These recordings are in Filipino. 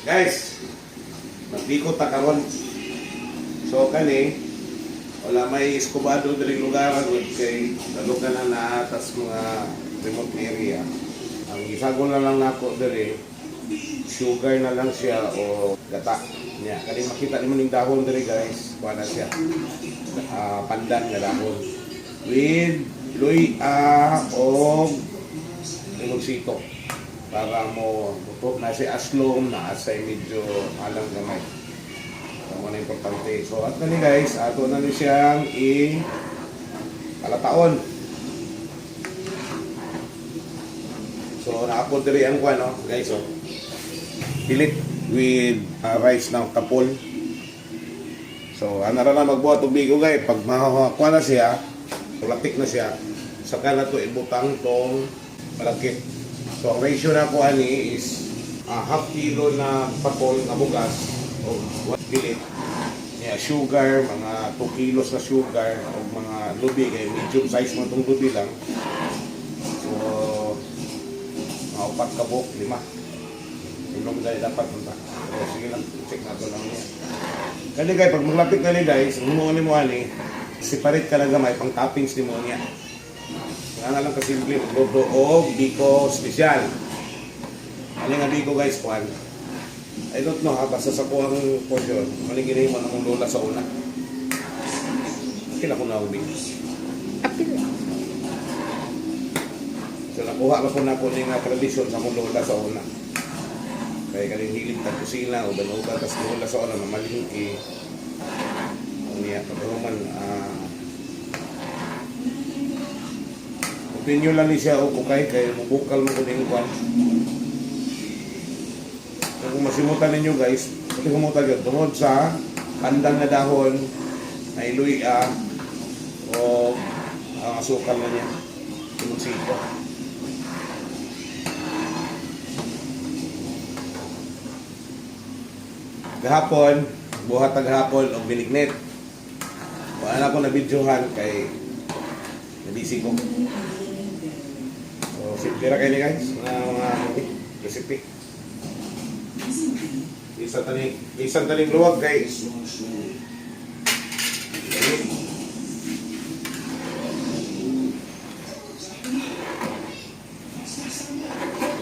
Guys, maglikot ta karon. So kani wala may iskubado diri lugar kay lalo ka na naatas mga remote area. Ang isagol na lang nako diri sugar na lang siya o gata niya. Kani makita nimo ning dahon diri guys, kuha na siya. Pandan nga dahon with luya o limonsito para mo buto na si aslom na asay medyo alang gamay. Ito na importante. So at na ni guys, ato na ni siyang kalataon. So naapod diri ang kuan no guys, so pilit with rice na kapol. So ana ra na magbuhat og bigo guys, pag makuha na siya, pulatik na siya, saka na to ibutang tong malagkit. So ang ratio na ko ani is half kilo na patol na bugas o 1 pilit. Yeah, sugar, mga 2 kilos na sugar o mga lubi, kaya medium size mo itong lubi lang. So mga 4 kabok, 5. Ilong dahil dapat punta. So sige lang, check na ito lang niya. Kasi guys, pag maglapit na ni guys, umuha mo ani, separate ka lang gamay, pang toppings ni mo niya. Nga lang kasimple, maglodo o biko special. Ano nga biko guys, kuhan? I don't know ha, basta sa kuhang portion, maliginin mo ng lola sa una. Kila ko na ubing. So nakuha ko na po ng tradisyon sa mong lola sa una. Kaya kaning hilig tag kusina o banuga tas lola sa una, mamalingki. Niya, pagkaroman, opinion lang ni siya o kukay kaya mabukal mo ko din kwan. Kung masimutan ninyo guys, pati kumutan yun tungod sa pandan na dahon na iluya o asukal na niya sinunsito. Gahapon buhat taghapon o binignet. Wala ako na videohan kay nabisi ko. Simple ra kayo ni guys, mga recipe. Isang taning luwag guys.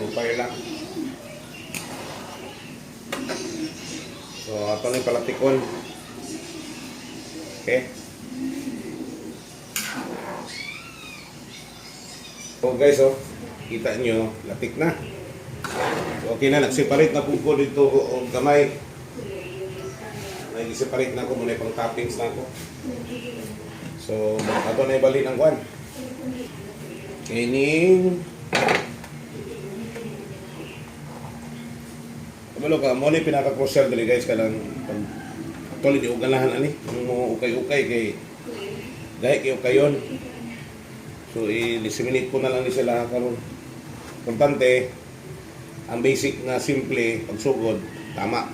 Upay lang. So, ato na yung palatikon. Okay. So guys, oh. Kita nyo, latik na. So, okay na, nag-separate na po ko dito o kamay. Nag-separate na ko muna pang toppings na ko. So, ito na ibalik ng kwan. Kining. Kabalo ka, muna yung pinaka-crucial dali guys, kalang actually di ugalahan ani. Yung mga ukay-ukay kay dahil kayo kayon. So, i-disseminate ko na lang ni sila karon. Importante, ang basic na simple, pagsugod, tama.